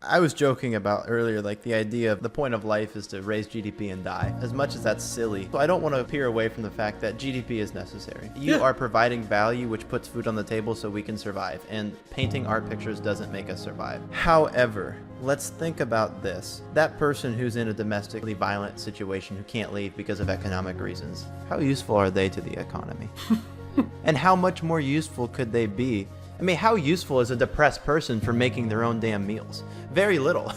I was joking about earlier, like the idea of the point of life is to raise GDP and die. As much as that's silly, so I don't want to peer away from the fact that GDP is necessary. You are providing value, which puts food on the table so we can survive, and painting art pictures doesn't make us survive. However, let's think about this. That person who's in a domestically violent situation who can't leave because of economic reasons, how useful are they to the economy? And how much more useful could they be? I mean, how useful is a depressed person for making their own damn meals? Very little.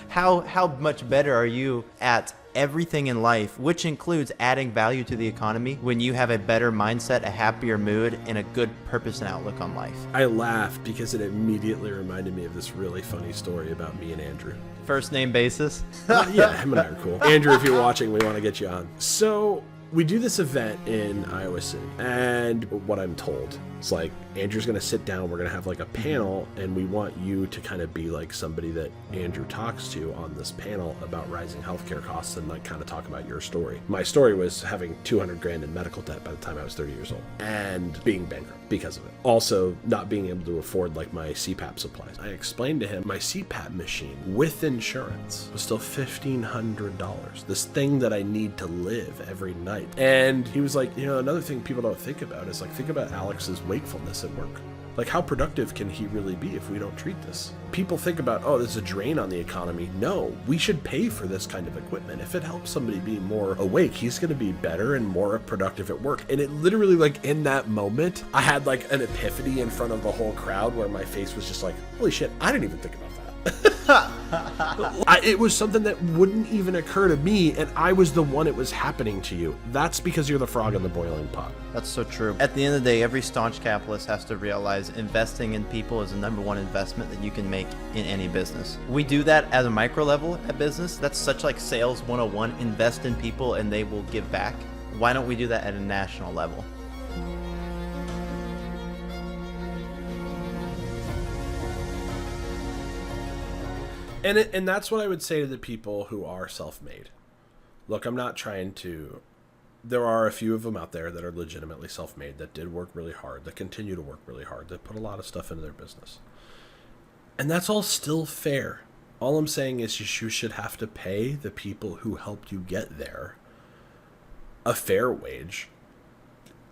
How much better are you at everything in life, which includes adding value to the economy, when you have a better mindset, a happier mood, and a good purpose and outlook on life? I laughed because it immediately reminded me of this really funny story about me and Andrew. First name basis? Yeah, him and I are cool. Andrew, if you're watching, we want to get you on. So we do this event in Iowa City, and what I'm told, it's like, Andrew's going to sit down, we're going to have like a panel, and we want you to kind of be like somebody that Andrew talks to on this panel about rising healthcare costs and like kind of talk about your story. My story was having 200 grand in medical debt by the time I was 30 years old and being bankrupt because of it. Also not being able to afford like my CPAP supplies. I explained to him my CPAP machine with insurance was still $1,500. This thing that I need to live every night. And he was like, you know, another thing people don't think about is like, think about Alex's wakefulness at work. Like, how productive can he really be if we don't treat this? People think about, oh, there's a drain on the economy. No, we should pay for this kind of equipment. If it helps somebody be more awake, he's going to be better and more productive at work. And it literally, like, in that moment, I had like an epiphany in front of the whole crowd where my face was just like, holy shit, I didn't even think about that. It was something that wouldn't even occur to me, and I was the one it was happening to you. That's because you're the frog in the boiling pot. That's so true. At the end of the day, every staunch capitalist has to realize investing in people is the number one investment that you can make in any business. We do that at a micro level at business. That's such like sales 101. Invest in people and they will give back. Why don't we do that at a national level? And that's what I would say to the people who are self-made. Look, I'm not trying to... There are a few of them out there that are legitimately self-made, that did work really hard, that continue to work really hard, that put a lot of stuff into their business. And that's all still fair. All I'm saying is you should have to pay the people who helped you get there a fair wage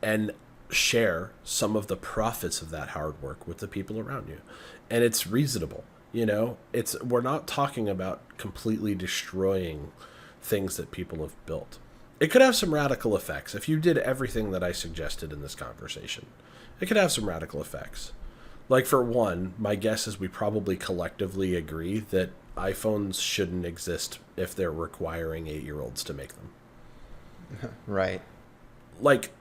and share some of the profits of that hard work with the people around you. And it's reasonable. You know, we're not talking about completely destroying things that people have built. It could have some radical effects. If you did everything that I suggested in this conversation, it could have some radical effects. Like, for one, my guess is we probably collectively agree that iPhones shouldn't exist if they're requiring 8-year-olds to make them. Right. Like,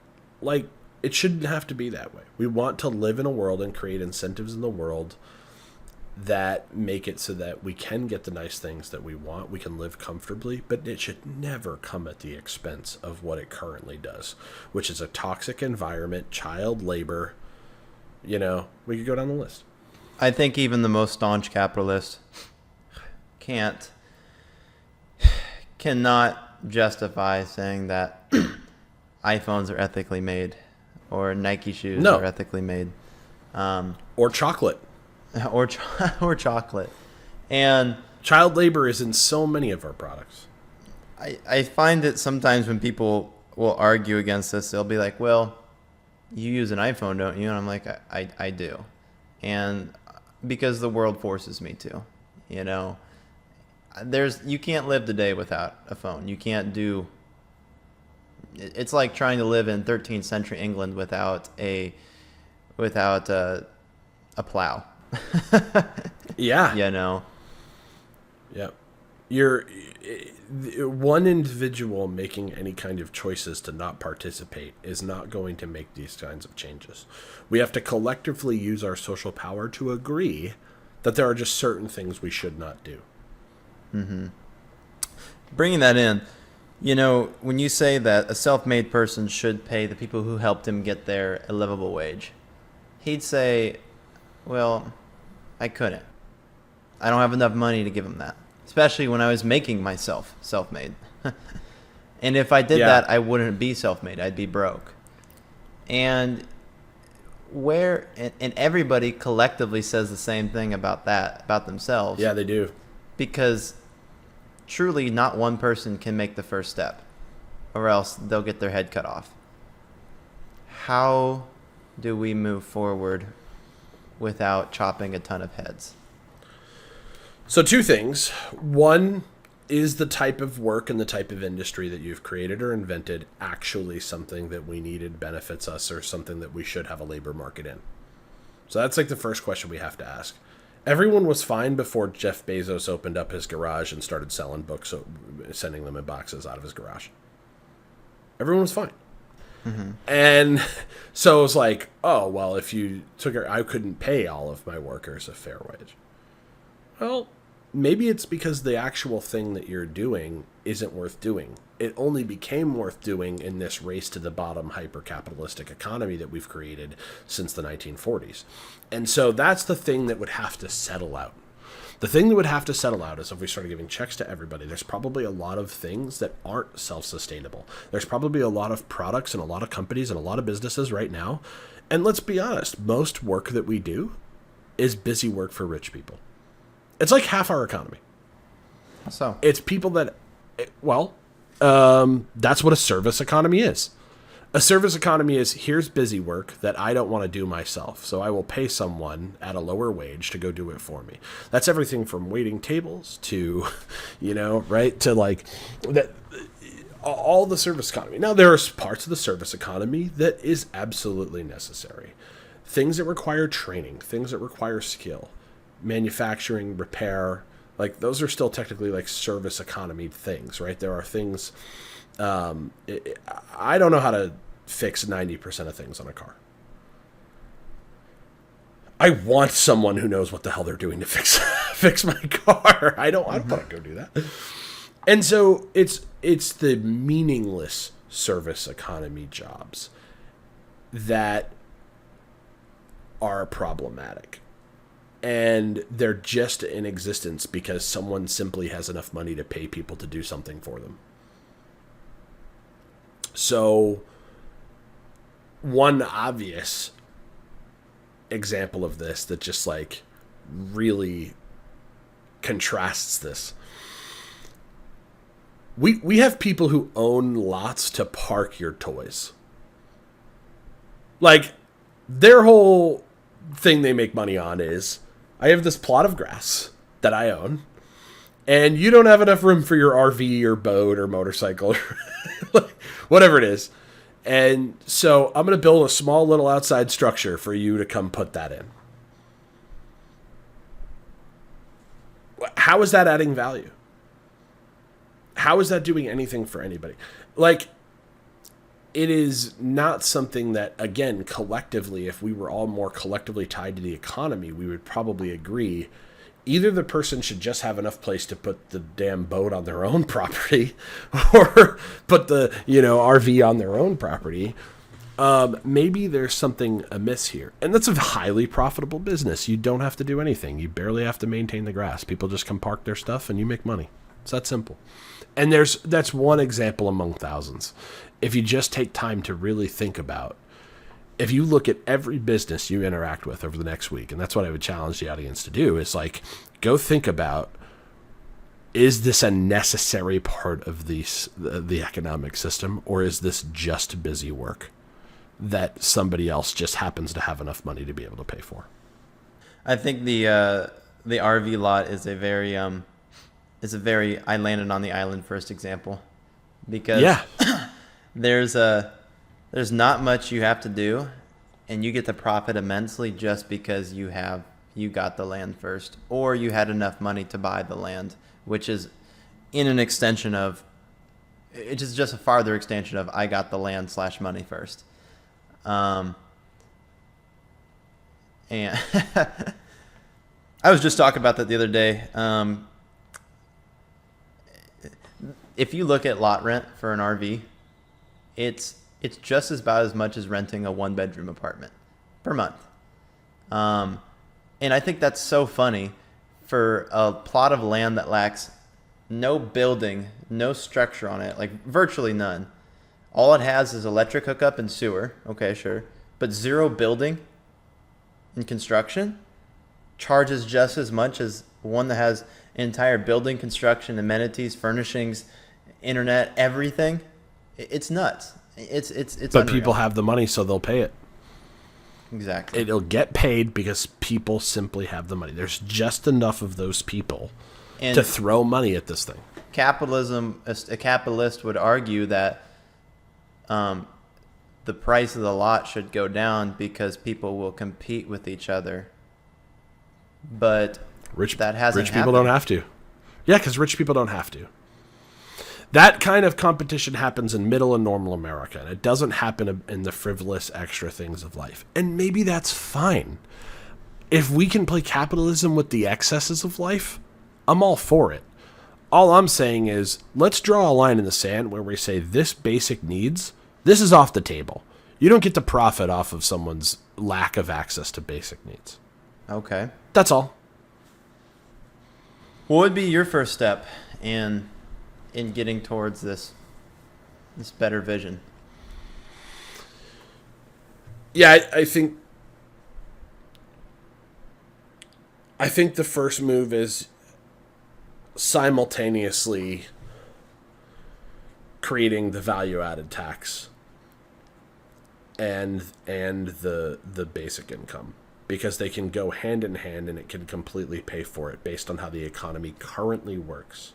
it shouldn't have to be that way. We want to live in a world and create incentives in the world that make it so that we can get the nice things that we want, we can live comfortably, but it should never come at the expense of what it currently does, which is a toxic environment, child labor. You know, we could go down the list. I think even the most staunch capitalist cannot justify saying that iPhones are ethically made or Nike shoes are ethically made. Or chocolate. Or chocolate. And child labor is in so many of our products. I find that sometimes when people will argue against this, they'll be like, well, you use an iPhone, don't you? And I'm like, I do. And because the world forces me to, you know, you can't live the day without a phone. You can't do, it's like trying to live in 13th century England without a plow. Yeah. You know. Yeah. You're one individual making any kind of choices to not participate is not going to make these kinds of changes. We have to collectively use our social power to agree that there are just certain things we should not do. Mm-hmm. Bringing that in, you know, when you say that a self-made person should pay the people who helped him get there a livable wage, he'd say, well, I couldn't. I don't have enough money to give him that, especially when I was making myself self-made. And if I did that, I wouldn't be self-made. I'd be broke. And where and everybody collectively says the same thing about themselves. Yeah, they do. Because truly not one person can make the first step, or else they'll get their head cut off. How do we move forward without chopping a ton of heads? So 2 things. One, is the type of work and the type of industry that you've created or invented actually something that we needed, benefits us, or something that we should have a labor market in? So that's like the first question we have to ask. Everyone was fine before Jeff Bezos opened up his garage and started selling books, sending them in boxes out of his garage. Everyone was fine. Mm-hmm. And so it was like, oh, well, if you took it, I couldn't pay all of my workers a fair wage. Well, maybe it's because the actual thing that you're doing isn't worth doing. It only became worth doing in this race to the bottom hyper-capitalistic economy that we've created since the 1940s. And so that's the thing that would have to settle out. The thing that would have to settle out is if we started giving checks to everybody, there's probably a lot of things that aren't self-sustainable. There's probably a lot of products and a lot of companies and a lot of businesses right now. And let's be honest, most work that we do is busy work for rich people. It's like half our economy. So it's people that, that's what a service economy is. A service economy is, here's busy work that I don't want to do myself, so I will pay someone at a lower wage to go do it for me. That's everything from waiting tables to, right, to like that, all the service economy. Now, there are parts of the service economy that is absolutely necessary. Things that require training, things that require skill, manufacturing, repair, like those are still technically like service economy things, right? There are things, I don't know how to fix 90% of things on a car. I want someone who knows what the hell they're doing to fix my car. I don't want to go do that. And so it's the meaningless service economy jobs that are problematic. And they're just in existence because someone simply has enough money to pay people to do something for them. So, one obvious example of this that just like really contrasts this. We have people who own lots to park your toys. Like, their whole thing they make money on is, I have this plot of grass that I own, and you don't have enough room for your RV or boat or motorcycle or whatever it is. And so I'm going to build a small little outside structure for you to come put that in. How is that adding value? How is that doing anything for anybody? Like, it is not something that, again, collectively, if we were all more collectively tied to the economy, we would probably agree. Either the person should just have enough place to put the damn boat on their own property or put the, RV on their own property. Maybe there's something amiss here. And that's a highly profitable business. You don't have to do anything. You barely have to maintain the grass. People just come park their stuff and you make money. It's that simple. And that's one example among thousands. If you just take time to really think about, if you look at every business you interact with over the next week, and that's what I would challenge the audience to do, is like, go think about, is this a necessary part of the economic system, or is this just busy work that somebody else just happens to have enough money to be able to pay for? I think the RV lot is a very I landed on the island first example, because there's not much you have to do, and you get to profit immensely just because you got the land first, or you had enough money to buy the land, which is in an extension of, it is just a farther extension of I got the land / money first. And I was just talking about that the other day. If you look at lot rent for an RV, it's just about as much as renting a 1-bedroom apartment per month. And I think that's so funny for a plot of land that lacks no building, no structure on it, like virtually none. All it has is electric hookup and sewer. Okay, sure. But 0 building, in construction charges just as much as one that has entire building construction, amenities, furnishings, internet, everything. It's nuts. It's But unreal. people have the money, so they'll pay it. Exactly. It'll get paid because people simply have the money. There's just enough of those people And to throw money at this thing. capitalism, a capitalist would argue that the price of the lot should go down because people will compete with each other. But that hasn't Rich people happened. don't have to. Yeah, because rich people don't have to. That kind of competition happens in middle and normal America, and it doesn't happen in the frivolous extra things of life. And maybe that's fine. If we can play capitalism with the excesses of life, I'm all for it. All I'm saying is, let's draw a line in the sand where we say this basic needs, this is off the table. You don't get to profit off of someone's lack of access to basic needs. Okay. That's all. What would be your first step in getting towards this better vision? Yeah, I think the first move is simultaneously creating the value-added tax and the basic income, because they can go hand in hand and it can completely pay for it based on how the economy currently works.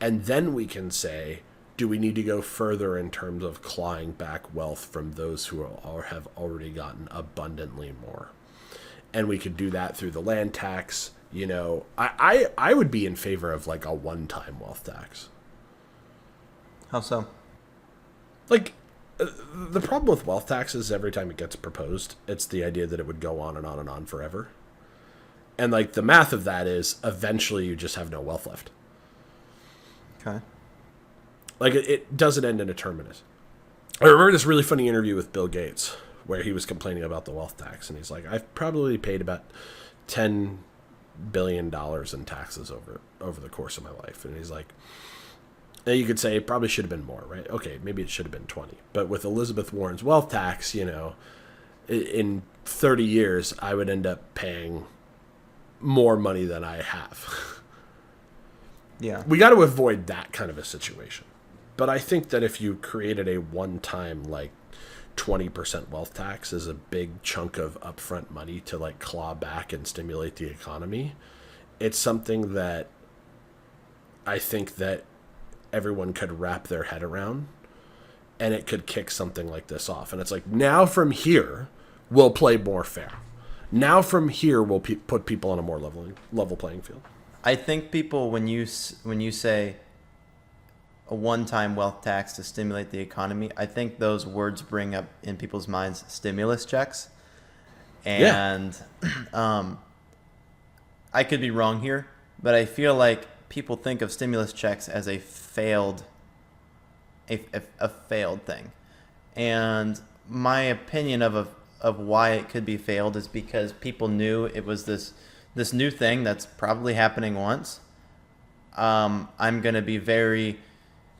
And then we can say, do we need to go further in terms of clawing back wealth from those who have already gotten abundantly more? And we could do that through the land tax. You know, I would be in favor of like a one-time wealth tax. How so? Like, the problem with wealth tax is every time it gets proposed, it's the idea that it would go on and on and on forever. And like the math of that is eventually you just have no wealth left. Okay. Like it doesn't end in a terminus. I remember this really funny interview with Bill Gates where he was complaining about the wealth tax, and he's like, I've probably paid about $10 billion in taxes over the course of my life. And he's like, and you could say it probably should have been more, right? Okay, maybe it should have been 20. But with Elizabeth Warren's wealth tax, you know, in 30 years, I would end up paying more money than I have. Yeah. We got to avoid that kind of a situation. But I think that if you created a one-time, like, 20% wealth tax is a big chunk of upfront money to, like, claw back and stimulate the economy, it's something that I think that everyone could wrap their head around, and it could kick something like this off. And it's like, now from here, we'll play more fair. Now from here, we'll put people on a more level playing field. I think people, when you say a one-time wealth tax to stimulate the economy, I think those words bring up in people's minds stimulus checks. And I could be wrong here, but I feel like people think of stimulus checks as a failed thing. And my opinion of why it could be failed is because people knew it was this new thing that's probably happening once. I'm going to be very,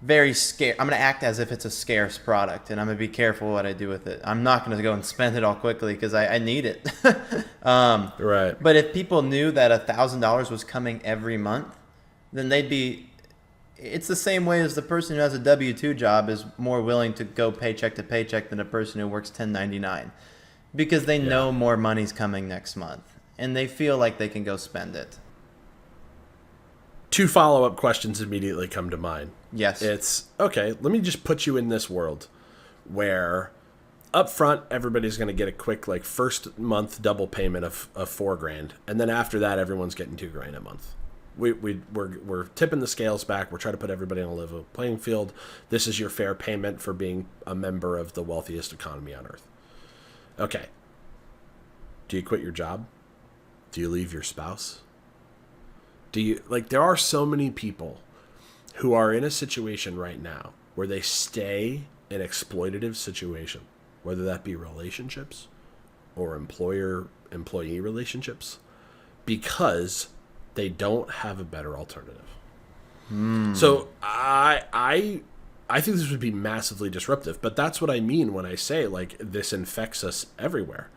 very scared. I'm going to act as if it's a scarce product, and I'm going to be careful what I do with it. I'm not going to go and spend it all quickly because I need it. Right. But if people knew that $1,000 was coming every month, then they'd be... It's the same way as the person who has a W-2 job is more willing to go paycheck to paycheck than a person who works 1099, because they know more money's coming next month, and they feel like they can go spend it. 2 follow-up questions immediately come to mind. Yes. It's, okay, let me just put you in this world where up front, everybody's going to get a quick, like, first month double payment of $4,000, and then after that, everyone's getting $2,000 a month. We're tipping the scales back. We're trying to put everybody on a level playing field. This is your fair payment for being a member of the wealthiest economy on earth. Okay. Do you quit your job? Do you leave your spouse? Do you, like, there are so many people who are in a situation right now where they stay in exploitative situation, whether that be relationships or employer-employee relationships, because they don't have a better alternative. So I think this would be massively disruptive, but that's what I mean when I say, like, this infects us everywhere.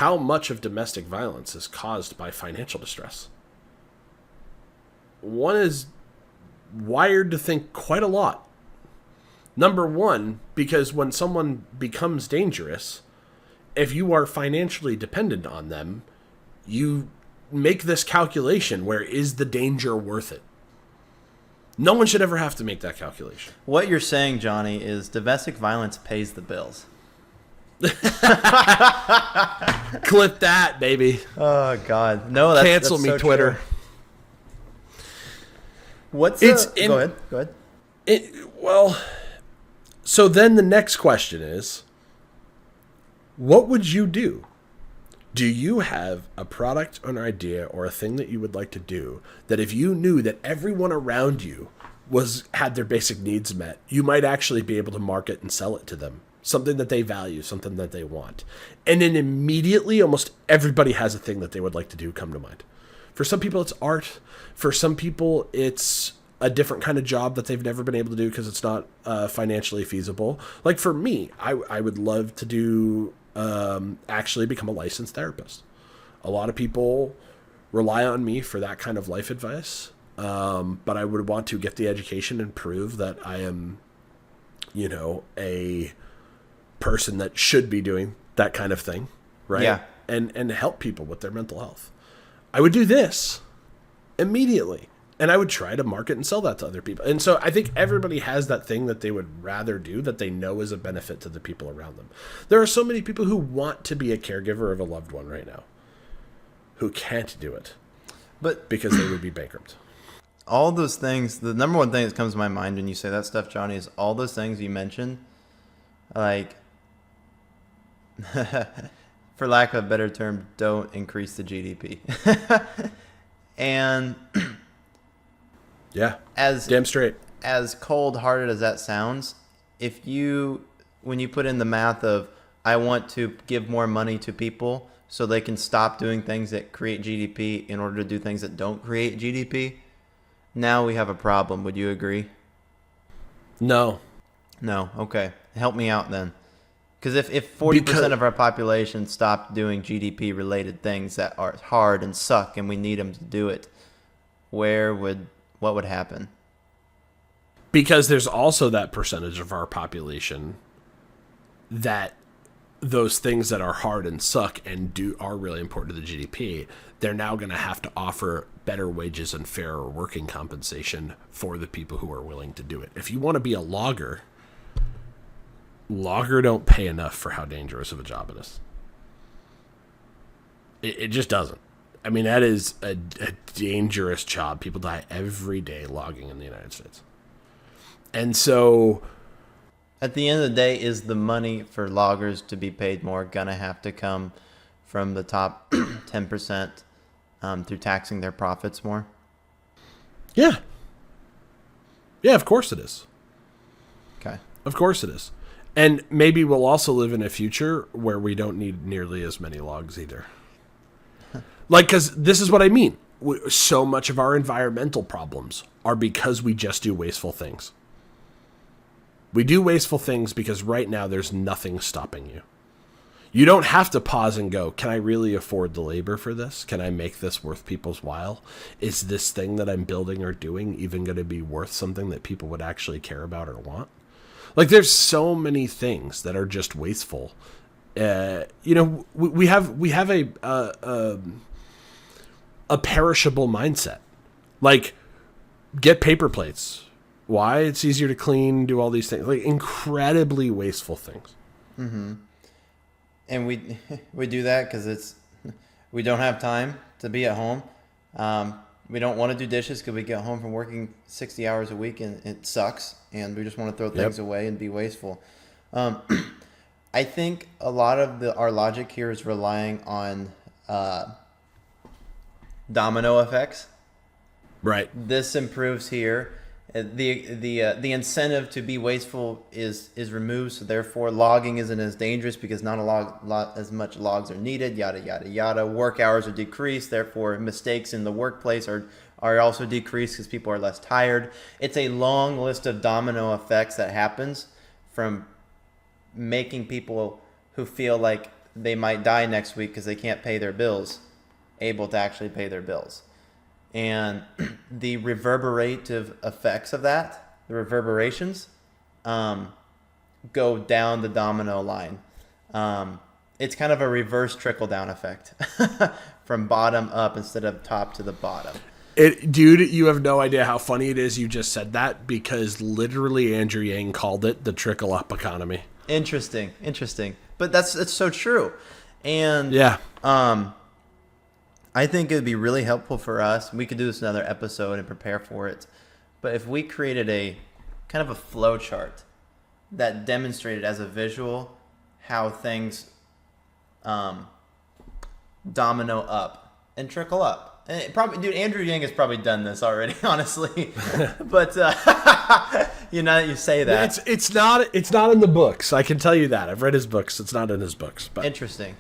how much of domestic violence is caused by financial distress? One is wired to think quite a lot. Number one, because when someone becomes dangerous, if you are financially dependent on them, you make this calculation where is the danger worth it? No one should ever have to make that calculation. What you're saying, Johnny, is domestic violence pays the bills. Clip that, baby. Oh, God. No, that's Cancel that's me, so Twitter. True. Go ahead. Well, so then the next question is, what would you do? Do you have a product or an idea or a thing that you would like to do that if you knew that everyone around you had their basic needs met, you might actually be able to market and sell it to them? Something that they value, something that they want. And then immediately almost everybody has a thing that they would like to do come to mind. For some people it's art. For some people it's a different kind of job that they've never been able to do because it's not financially feasible. Like for me, I would love to do actually become a licensed therapist. A lot of people rely on me for that kind of life advice, but I would want to get the education and prove that I am, a person that should be doing that kind of thing, right? Yeah. And help people with their mental health. I would do this immediately. And I would try to market and sell that to other people. And so I think everybody has that thing that they would rather do that they know is a benefit to the people around them. There are so many people who want to be a caregiver of a loved one right now who can't do it, but because they would be bankrupt. All those things, the number one thing that comes to my mind when you say that stuff, Johnny, is all those things you mentioned, like, for lack of a better term, don't increase the GDP. And... Yeah, damn straight. As cold-hearted as that sounds, when you put in the math of, I want to give more money to people so they can stop doing things that create GDP in order to do things that don't create GDP, now we have a problem. Would you agree? No. Okay. Help me out then. Because if 40% of our population stopped doing GDP-related things that are hard and suck and we need them to do it, what would happen? Because there's also that percentage of our population that those things that are hard and suck and are really important to the GDP, they're now going to have to offer better wages and fairer working compensation for the people who are willing to do it. If you want to be a logger don't pay enough for how dangerous of a job it is. It just doesn't. I mean, that is a dangerous job. People die every day logging in the United States. And so... At the end of the day, is the money for loggers to be paid more going to have to come from the top 10% through taxing their profits more? Yeah. Yeah, of course it is. Okay. Of course it is. And maybe we'll also live in a future where we don't need nearly as many logs either. Like, because this is what I mean. So much of our environmental problems are because we just do wasteful things. We do wasteful things because right now there's nothing stopping you. You don't have to pause and go, can I really afford the labor for this? Can I make this worth people's while? Is this thing that I'm building or doing even going to be worth something that people would actually care about or want? Like, there's so many things that are just wasteful. We have a perishable mindset. Like, get paper plates. Why? It's easier to clean, do all these things. Like, incredibly wasteful things. Mm-hmm. And we do that because we don't have time to be at home. We don't want to do dishes because we get home from working 60 hours a week and it sucks. And we just want to throw things away and be wasteful. I think a lot of our logic here is relying on domino effects. Right. This improves here. The incentive to be wasteful is removed, so therefore logging isn't as dangerous because not as much logs are needed. Yada yada yada. Work hours are decreased, therefore mistakes in the workplace are also decreased because people are less tired. It's a long list of domino effects that happens from making people who feel like they might die next week because they can't pay their bills, able to actually pay their bills. And the reverberative effects of that, the reverberations, go down the domino line. It's kind of a reverse trickle-down effect from bottom up instead of top to the bottom. Dude, you have no idea how funny it is you just said that, because literally Andrew Yang called it the trickle-up economy. Interesting. But it's so true. And yeah. I think it would be really helpful for us. We could do this another episode and prepare for it. But if we created a kind of a flow chart that demonstrated as a visual how things domino up and trickle up. And Andrew Yang has probably done this already, honestly. But you say that. It's not in the books. I can tell you that. I've read his books. It's not in his books. But. Interesting.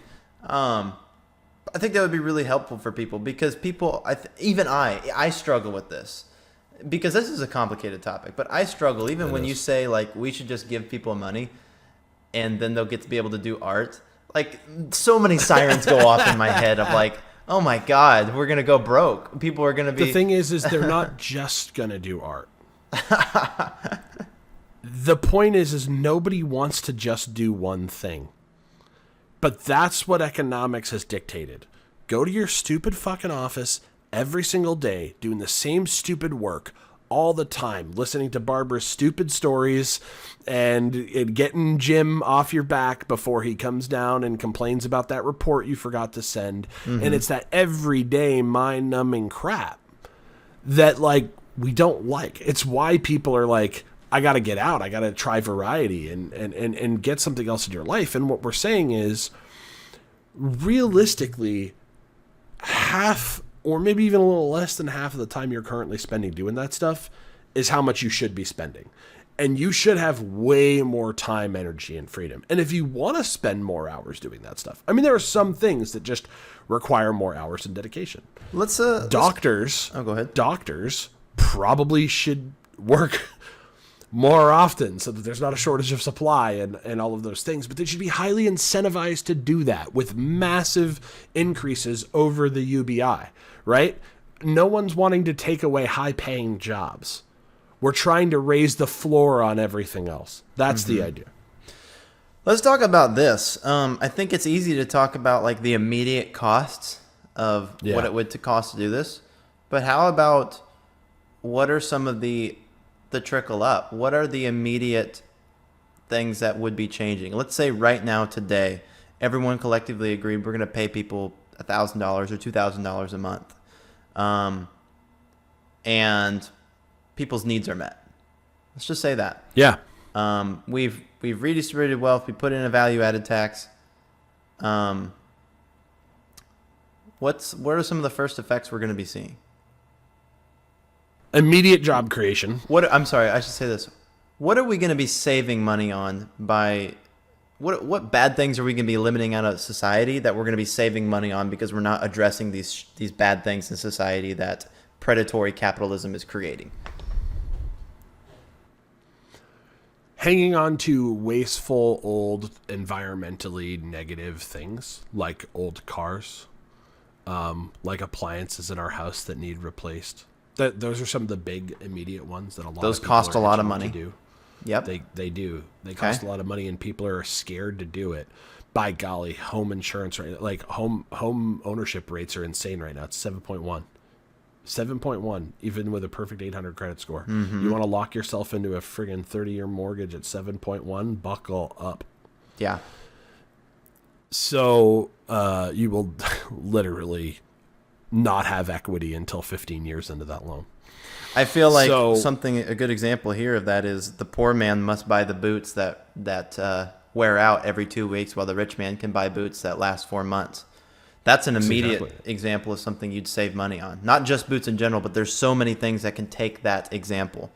I think that would be really helpful for people, because people, I struggle with this, because this is a complicated topic. But I struggle even when you say like we should just give people money, and then they'll get to be able to do art. Like, so many sirens go off in my head of like, oh my God, we're gonna go broke. People are gonna be. The thing is they're not just gonna do art. The point is nobody wants to just do one thing. But that's what economics has dictated. Go to your stupid fucking office every single day, doing the same stupid work all the time, listening to Barbara's stupid stories and getting Jim off your back before he comes down and complains about that report you forgot to send. Mm-hmm. And it's that everyday mind-numbing crap that, like, we don't like. It's why people are like, I got to get out. I got to try variety and get something else in your life. And what we're saying is, realistically, half or maybe even a little less than half of the time you're currently spending doing that stuff is how much you should be spending. And you should have way more time, energy, and freedom. And if you want to spend more hours doing that stuff, I mean, there are some things that just require more hours and dedication. Doctors probably should work more often so that there's not a shortage of supply and all of those things. But they should be highly incentivized to do that with massive increases over the UBI, right? No one's wanting to take away high-paying jobs. We're trying to raise the floor on everything else. That's the idea. Let's talk about this. I think it's easy to talk about like the immediate costs of what it would cost to do this. But how about what are some of the trickle up? What are the immediate things that would be changing? Let's say right now, today, everyone collectively agreed we're going to pay people $1,000 or $2,000 a month. And people's needs are met. Let's just say that. Yeah. We've redistributed wealth. We put in a value-added tax. What are some of the first effects we're going to be seeing? Immediate job creation. I'm sorry, I should say this. What are we going to be saving money on by what bad things are we going to be limiting out of society that we're going to be saving money on because we're not addressing these bad things in society that predatory capitalism is creating? Hanging on to wasteful, old, environmentally negative things like old cars, like appliances in our house that need replaced. Those are some of the big immediate ones that a lot of people cost a lot of money. Do. Yep. They do. They cost a lot of money, and people are scared to do it. By golly, home insurance like home ownership rates are insane right now. It's 7.1. 7.1, even with a perfect 800 credit score. Mm-hmm. You want to lock yourself into a friggin' 30-year mortgage at 7.1? Buckle up. Yeah. So you will literally not have equity until 15 years into that loan. I feel like a good example here of that is the poor man must buy the boots that wear out every 2 weeks, while the rich man can buy boots that last 4 months. That's an immediate example of something you'd save money on. Not just boots in general, but there's so many things that can take that example.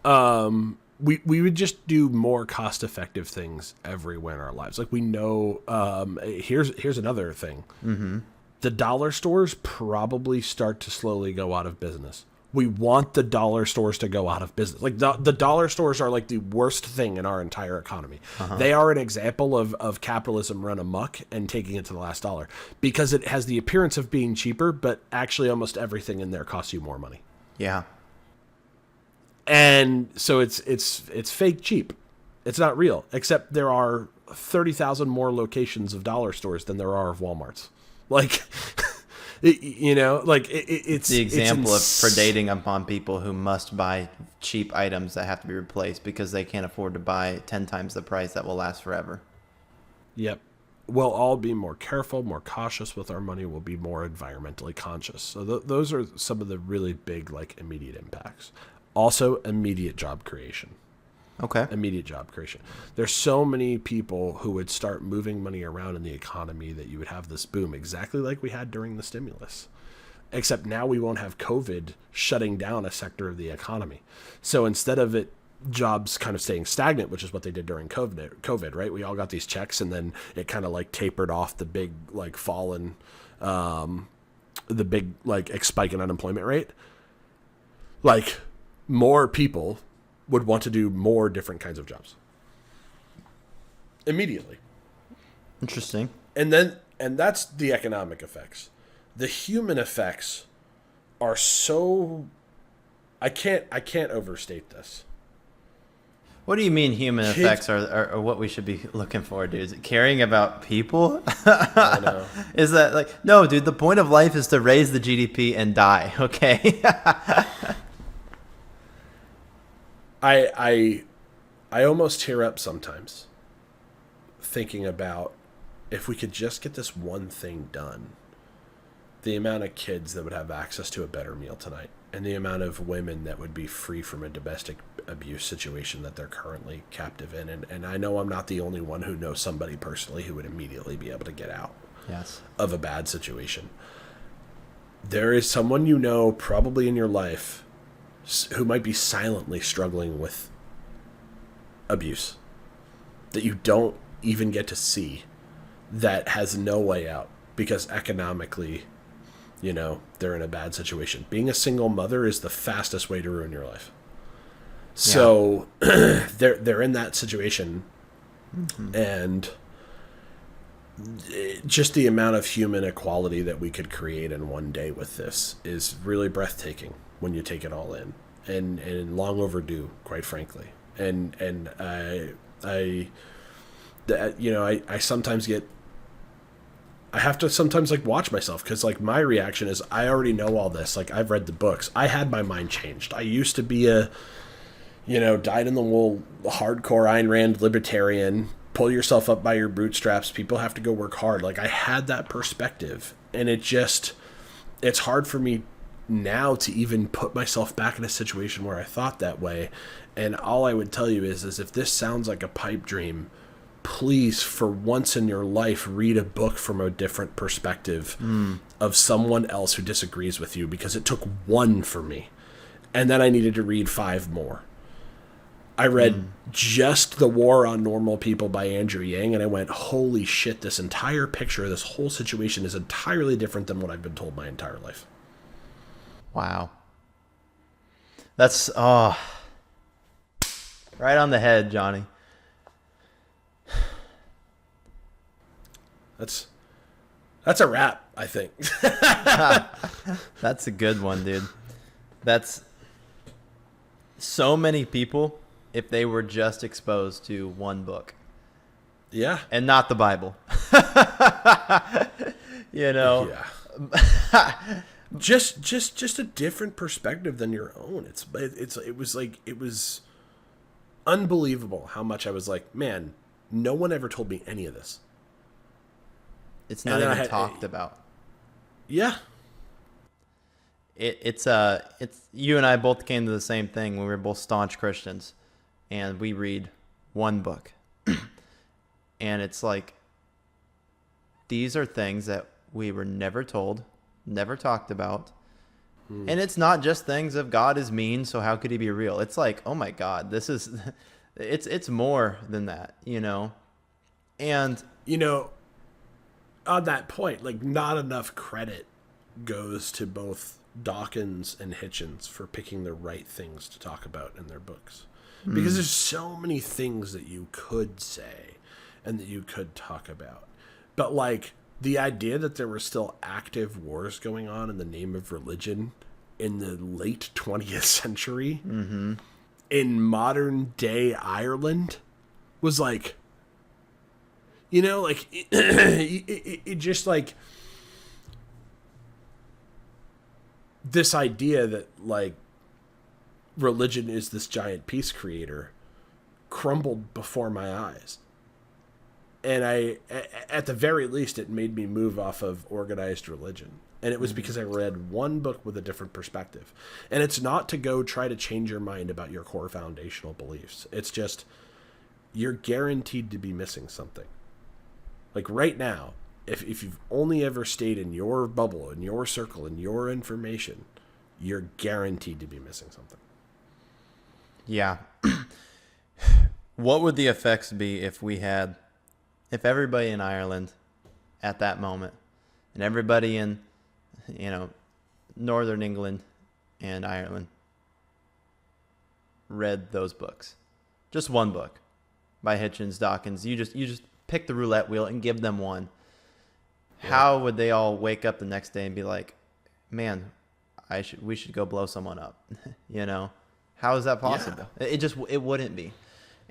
We would just do more cost-effective things everywhere in our lives. Like we know, here's another thing. Mm-hmm. The dollar stores probably start to slowly go out of business. We want the dollar stores to go out of business. Like the dollar stores are like the worst thing in our entire economy. They are an example of capitalism run amok and taking it to the last dollar, because it has the appearance of being cheaper, but actually almost everything in there costs you more money. Yeah. And so it's fake cheap. It's not real, except there are 30,000 more locations of dollar stores than there are of Walmarts. Like, it's the example of predating upon people who must buy cheap items that have to be replaced because they can't afford to buy 10 times the price that will last forever. Yep. We'll all be more careful, more cautious with our money. We'll be more environmentally conscious. So those are some of the really big, like, immediate impacts. Also, immediate job creation. Okay. Immediate job creation. There's so many people who would start moving money around in the economy that you would have this boom, exactly like we had during the stimulus. Except now we won't have COVID shutting down a sector of the economy. So instead of jobs kind of staying stagnant, which is what they did during COVID, right? We all got these checks, and then it kind of like tapered off the big like fall in, the big like spike in unemployment rate. Like, more people would want to do more different kinds of jobs immediately. Interesting. And that's the economic effects. The human effects are so, I can't overstate this. What do you mean human effects are what we should be looking for, dude? Is it caring about people? I know. Is that like, no, dude, the point of life is to raise the GDP and die, okay? I almost tear up sometimes thinking about if we could just get this one thing done, the amount of kids that would have access to a better meal tonight, and the amount of women that would be free from a domestic abuse situation that they're currently captive in. And I know I'm not the only one who knows somebody personally who would immediately be able to get out of a bad situation. There is someone you know probably in your life who might be silently struggling with abuse that you don't even get to see, that has no way out because economically, they're in a bad situation. Being a single mother is the fastest way to ruin your life. So they're in that situation, and just the amount of human equality that we could create in one day with this is really breathtaking when you take it all in, and long overdue, quite frankly. And I sometimes I have to sometimes like watch myself, because like my reaction is I already know all this. Like, I've read the books. I had my mind changed. I used to be a dyed in the wool hardcore Ayn Rand libertarian. Pull yourself up by your bootstraps. People have to go work hard. Like, I had that perspective, and it's hard for me now to even put myself back in a situation where I thought that way. And all I would tell you is if this sounds like a pipe dream, please, for once in your life, read a book from a different perspective of someone else who disagrees with you, because it took one for me, and then I needed to read 5 more. I read Just the War on Normal People by Andrew Yang, and I went, holy shit, this entire picture of this whole situation is entirely different than what I've been told my entire life. Wow. That's, right on the head, Johnny. That's a wrap, I think. That's a good one, dude. That's so many people, if they were just exposed to one book. Yeah. And not the Bible. Yeah. Just a different perspective than your own. It was unbelievable how much I was like, man, no one ever told me any of this. It's not even talked about. Yeah. It's you and I both came to the same thing when we were both staunch Christians, and we read one book. And it's like, these are things that we were never told, never talked about. And it's not just things of God is mean, so how could he be real? It's like, oh my God, this is it's more than that, And on that point, like, not enough credit goes to both Dawkins and Hitchens for picking the right things to talk about in their books. Because there's so many things that you could say and that you could talk about. But, like, the idea that there were still active wars going on in the name of religion in the late 20th century in modern day Ireland was like, you know, like, it just, like, this idea that, like, religion is this giant peace creator crumbled before my eyes. And at the very least, it made me move off of organized religion. And it was because I read one book with a different perspective. And it's not to go try to change your mind about your core foundational beliefs. It's just, you're guaranteed to be missing something. Like right now, if you've only ever stayed in your bubble, in your circle, in your information, you're guaranteed to be missing something. Yeah. What would the effects be if everybody in Ireland at that moment and everybody in, Northern England and Ireland read those books? Just one book by Hitchens, Dawkins. You just pick the roulette wheel and give them one. Yeah. How would they all wake up the next day and be like, man, we should go blow someone up? How is that possible? Yeah. It wouldn't be.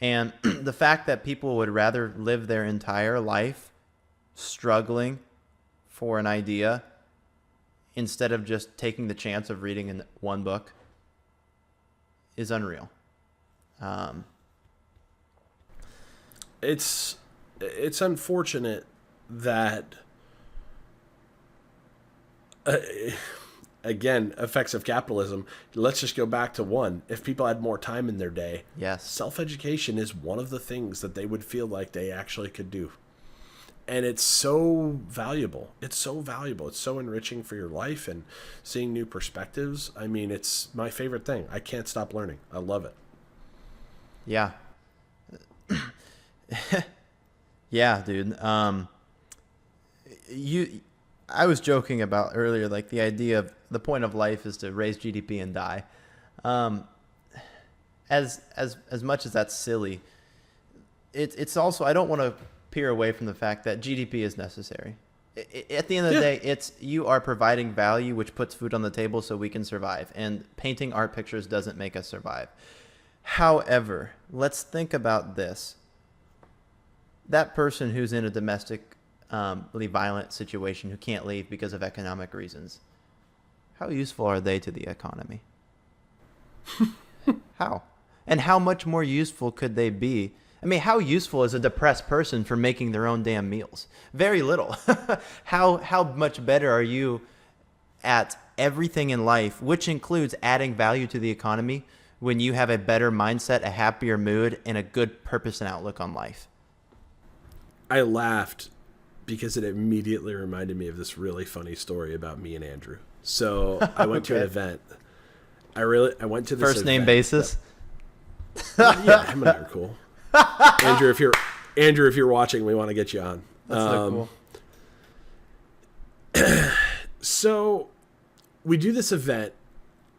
And the fact that people would rather live their entire life struggling for an idea instead of just taking the chance of reading in one book is unreal. It's unfortunate that, again, effects of capitalism. Let's just go back to one. If people had more time in their day, yes, self-education is one of the things that they would feel like they actually could do. And it's so valuable. It's so valuable. It's so enriching for your life and seeing new perspectives. I mean, it's my favorite thing. I can't stop learning. I love it. Yeah. Yeah, dude. I was joking about earlier, like the idea of the point of life is to raise GDP and die. As much as that's silly, it's also, I don't want to peer away from the fact that GDP is necessary. At the end of the day, you are providing value, which puts food on the table so we can survive. And painting art pictures doesn't make us survive. However, let's think about this. That person who's in a domestically violent situation, who can't leave because of economic reasons, how useful are they to the economy? How? And how much more useful could they be? I mean, how useful is a depressed person for making their own damn meals? Very little. How much better are you at everything in life, which includes adding value to the economy, when you have a better mindset, a happier mood, and a good purpose and outlook on life? I laughed because it immediately reminded me of this really funny story about me and Andrew. So I went to an event. I went to this first name basis. Yeah, him and I are cool. Andrew, if you're watching, we want to get you on. That's so cool. So we do this event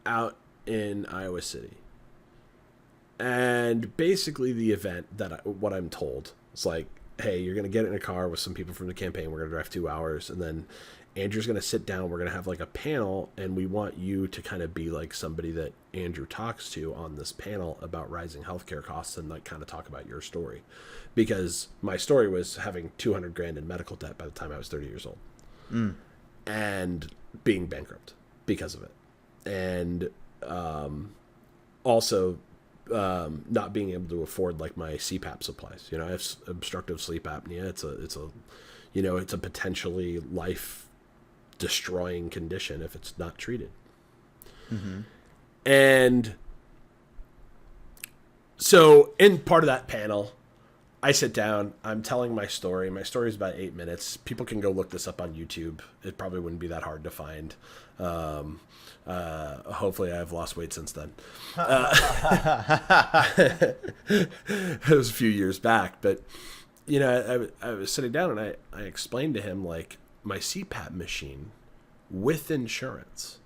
out in Iowa City, and basically the event what I'm told, it's like, hey, you're going to get in a car with some people from the campaign. We're going to drive 2 hours, and then Andrew's going to sit down. We're going to have like a panel, and we want you to kind of be like somebody that Andrew talks to on this panel about rising healthcare costs, and like kind of talk about your story. Because my story was having $200,000 in medical debt by the time I was 30 years old. And being bankrupt because of it. And also not being able to afford like my CPAP supplies. I have obstructive sleep apnea. It's a potentially life destroying condition if it's not treated. Mm-hmm. And so in part of that panel, I sit down, I'm telling my story. My story is about 8 minutes. People can go look this up on YouTube. It probably wouldn't be that hard to find. Hopefully I've lost weight since then. It was a few years back, but I was sitting down and I explained to him, like, my CPAP machine with insurance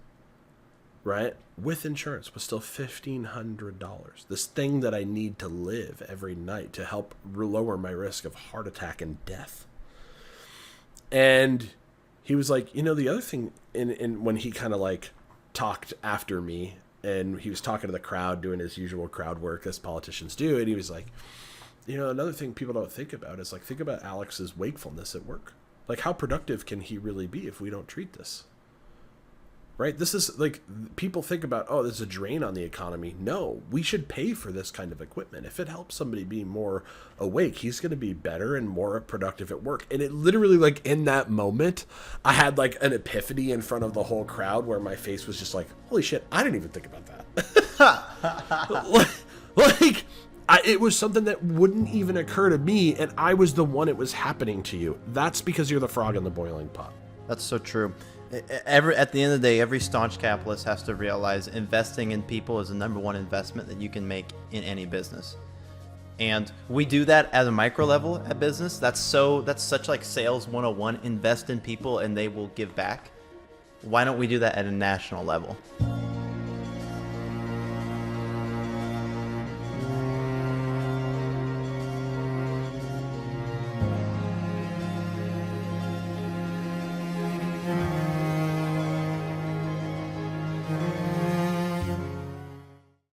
right, with insurance was still $1,500. This thing that I need to live every night to help lower my risk of heart attack and death. And he was like, the other thing, in when he kind of like talked after me, and he was talking to the crowd, doing his usual crowd work as politicians do, and he was like, another thing people don't think about is, like, think about Alex's wakefulness at work. Like, how productive can he really be if we don't treat this? Right? This is, like, people think about, oh, there's a drain on the economy. No, we should pay for this kind of equipment. If it helps somebody be more awake, he's going to be better and more productive at work. And it literally, like, in that moment, I had, like, an epiphany in front of the whole crowd where my face was just like, holy shit, I didn't even think about that. Like, it was something that wouldn't even occur to me, and I was the one it was happening to you. That's because you're the frog in the boiling pot. That's so true. At the end of the day, every staunch capitalist has to realize investing in people is the number one investment that you can make in any business. And we do that at a micro level at business. That's such like sales 101. Invest in people and they will give back. Why don't we do that at a national level?